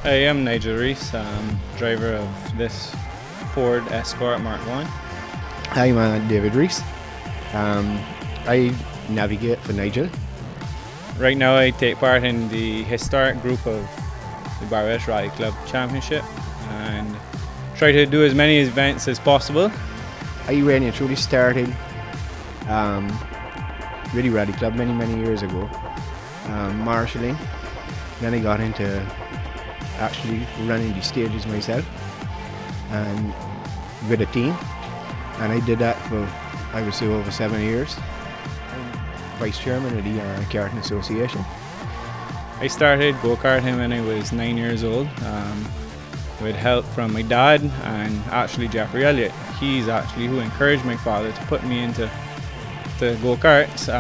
I am Nigel Reece, driver of this Ford Escort Mark 1. I'm David Reece. I navigate for Nigel. Right now I take part in the historic group of the Barbados Rally Club Championship and try to do as many events as possible. I ran and truly started with the Rally Club many years ago, marshalling. Then I got into actually running the stages myself and with a team, and I did that for, I would say, over 7 years. I'm vice chairman of the Karting Association. I started go-karting when I was 9 years old with help from my dad and actually Jeffrey Elliott. He's actually who encouraged my father to put me into go-karts,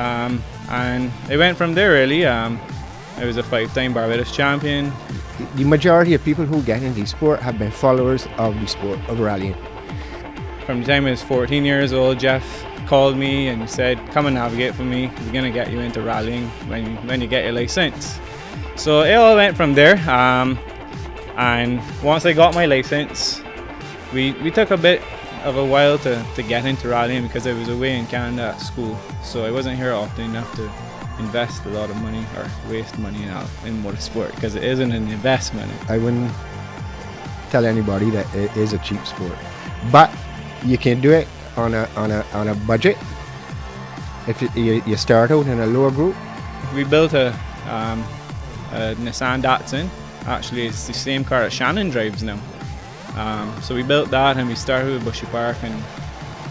and I went from there really. I was a 5-time Barbados champion. The majority of people who get into the sport have been followers of the sport of rallying. From the time I was 14 years old, Jeff called me and said, "Come and navigate for me. We're going to get you into rallying when you get your license." So it all went from there. And once I got my license, we took a bit of a while to get into rallying because I was away in Canada at school. So I wasn't here often enough to invest a lot of money or waste money in motorsport, because it isn't an investment. I wouldn't tell anybody that it is a cheap sport, but you can do it on a budget. If you start out in a lower group. We built a Nissan Datsun. Actually, it's the same car that Shannon drives now. So we built that and we started with Bushy Park, and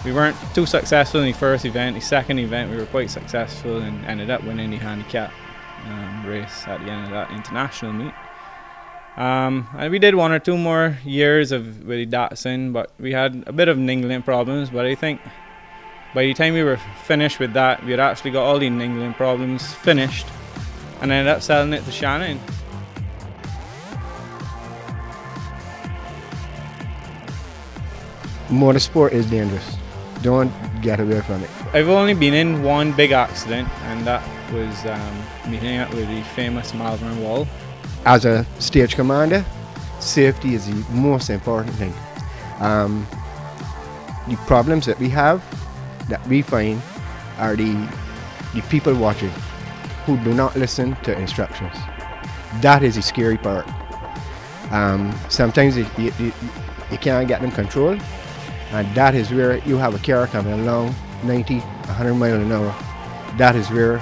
we weren't too successful in the first event. The second event we were quite successful and ended up winning the handicap race at the end of that international meet. And we did 1 or 2 more years with the Datsun, but we had a bit of niggling problems. But I think by the time we were finished with that, we had actually got all the niggling problems finished and ended up selling it to Shannon. Motorsport is dangerous. Don't get away from it. I've only been in one big accident, and that was meeting up with the famous Malvern Wall. As a stage commander, safety is the most important thing. The problems that we have, that we find, are the people watching who do not listen to instructions. That is the scary part. Sometimes you can't get them controlled, and that is where you have a car coming along 90, 100 miles an hour. That is where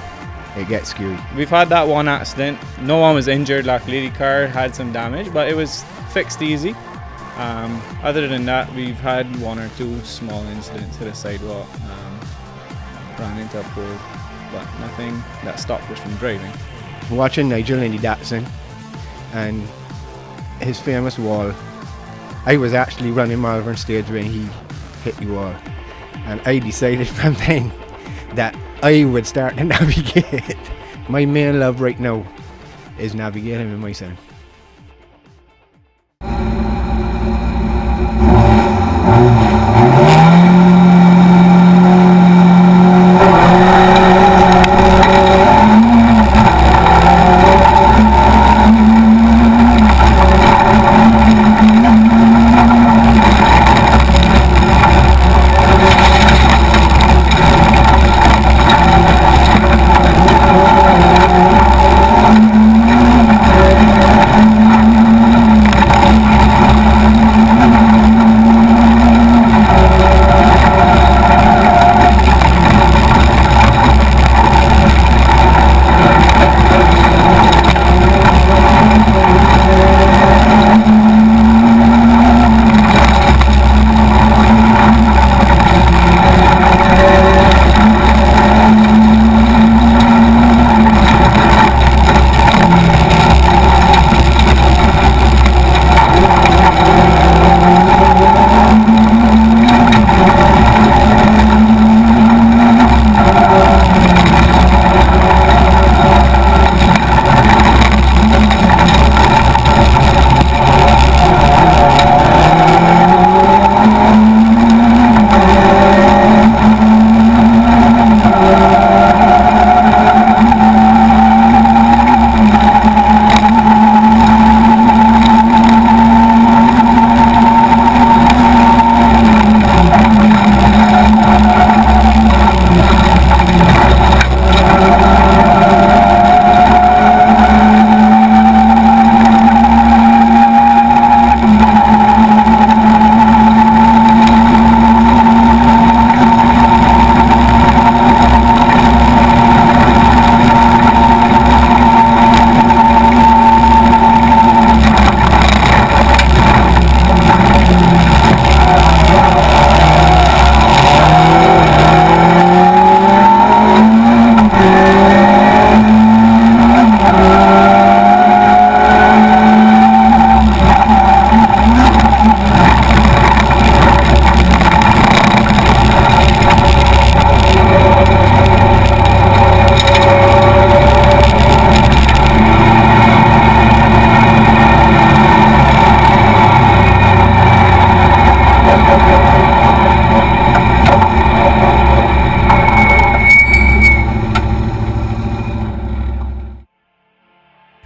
it gets scary. We've had that one accident. No one was injured. Luckily, the car had some damage, but it was fixed easy. Other than that, we've had 1 or 2 small incidents at a sidewalk. Ran into a pole, but nothing that stopped us from driving. Watching Nigel in the Datsun and his famous wall, I was actually running Malvern stage when he hit the wall, and I decided from then that I would start to navigate. My main love right now is navigating with my son.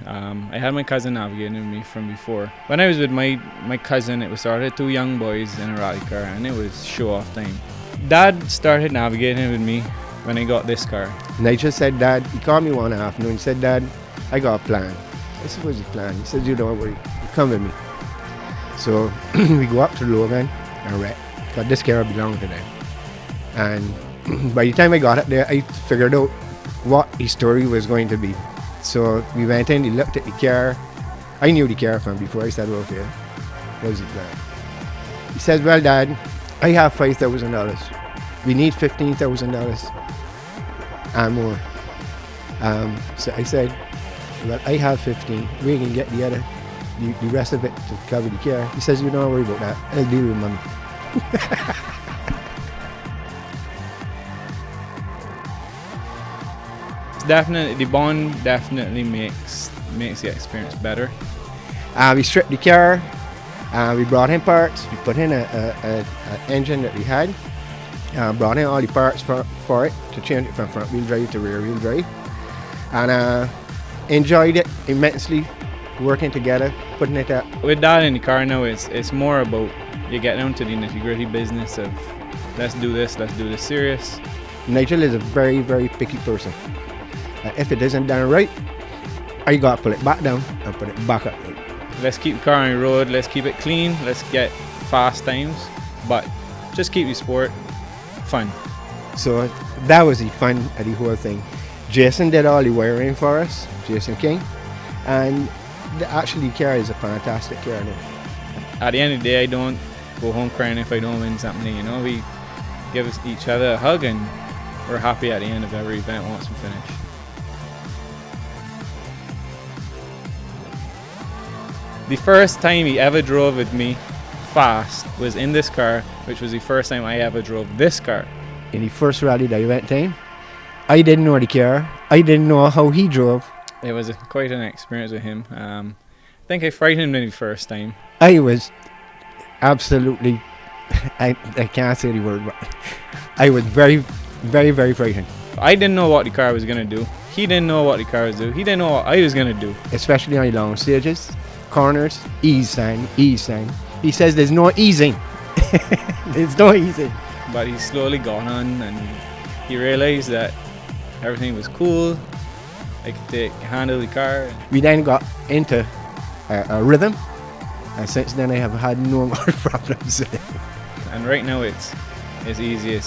I had my cousin navigating with me from before. When I was with my cousin, it was sort of two young boys in a rally car, and it was show-off time. Dad started navigating with me when I got this car. Nigel said, Dad, he called me one afternoon, he said, Dad, I got a plan. I said, what's the plan? He said, you don't worry, you come with me. So we go up to Logan and wreck, because this car belonged to them. And by the time I got up there, I figured out what his story was going to be. So we went in, he looked at the car. I knew the car from before. I said, okay, what's the plan? He says, well, Dad, I have $5,000. We need $15,000 and more. So I said, well, I have 15. We can get the rest of it to cover the car. He says, you don't worry about that. I'll deal with money. Definitely, the bond definitely makes the experience better. We stripped the car, we brought in parts, we put in a engine that we had, brought in all the parts for it to change it from front wheel drive to rear wheel drive, and enjoyed it immensely, working together, putting it up. With Dad in the car now, it's more about you get down to the nitty-gritty business of let's do this serious. Nigel is a very, very picky person. If it isn't done right, I gotta pull it back down and put it back up. Let's keep the car on the road, let's keep it clean, let's get fast times, but just keep the sport fun. So that was the fun of the whole thing. Jason did all the wiring for us, Jason King, and actually the car is a fantastic car now. At the end of the day, I don't go home crying if I don't win something, you know. We give each other a hug and we're happy at the end of every event once we finish. The first time he ever drove with me fast was in this car, which was the first time I ever drove this car. In the first rally that I went in, I didn't know the car. I didn't know how he drove. It was quite an experience with him. I think I frightened him the first time. I was absolutely, I can't say the word, but I was very, very, very frightened. I didn't know what the car was going to do. He didn't know what the car was doing. He didn't know what I was going to do. Especially on the long stages. Corners, ease sign. He says there's no easing. There's no easing. But he slowly got on and he realized that everything was cool. I could handle the car. We then got into a rhythm, and since then I have had no more problems. And right now it's easy.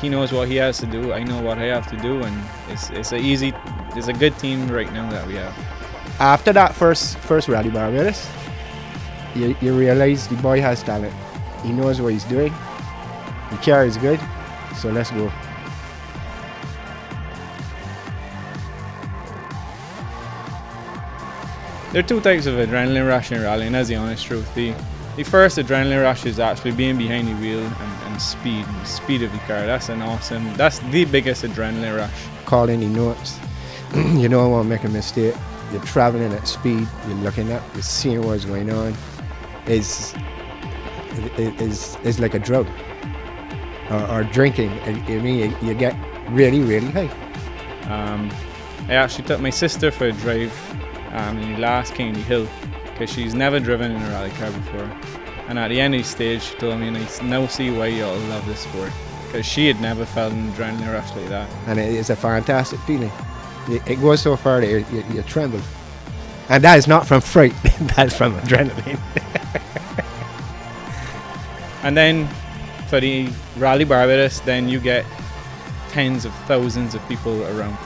He knows what he has to do. I know what I have to do, and it's a good team right now that we have. After that first rally Barbados, you realize the boy has talent. He knows what he's doing. The car is good, so let's go. There are two types of adrenaline rush in rallying, that's the honest truth. The first adrenaline rush is actually being behind the wheel and the speed of the car. That's the biggest adrenaline rush. Calling the notes, you don't want to make a mistake. You're traveling at speed, you're looking up, you're seeing what's going on. It's like a drug or drinking. I mean, you get really, really high. I actually took my sister for a drive in the last King of the Hill because she's never driven in a rally car before. And at the end of the stage, she told me, and I now see why you all love this sport, because she had never felt an adrenaline rush like that. And it's a fantastic feeling. It goes so far that you tremble. And that is not from fright, that's from adrenaline. And then for the Rally Barbados, then you get tens of thousands of people around.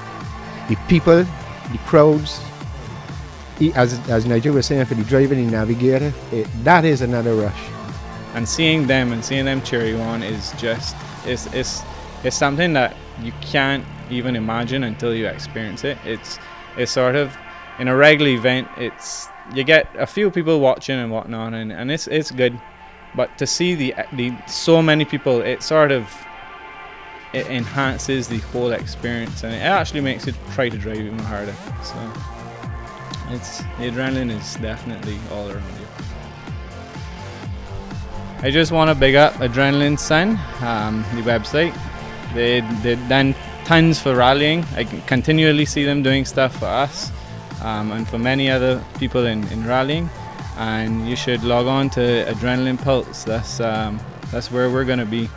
The people, the crowds, as Nigel was saying, for the driver and the navigator, that is another rush. And seeing them cheer you on is just, it's something that you can't even imagine until you experience it. It's sort of, in a regular event, you get a few people watching and whatnot, and it's good. But to see the so many people, it enhances the whole experience, and it actually makes you try to drive even harder. So the adrenaline is definitely all around you. I just want to big up Adrenaline Sun, the website. They've done tons for rallying. I can continually see them doing stuff for us. and for many other people in rallying. And you should log on to Adrenaline Pulse. That's where we're going to be.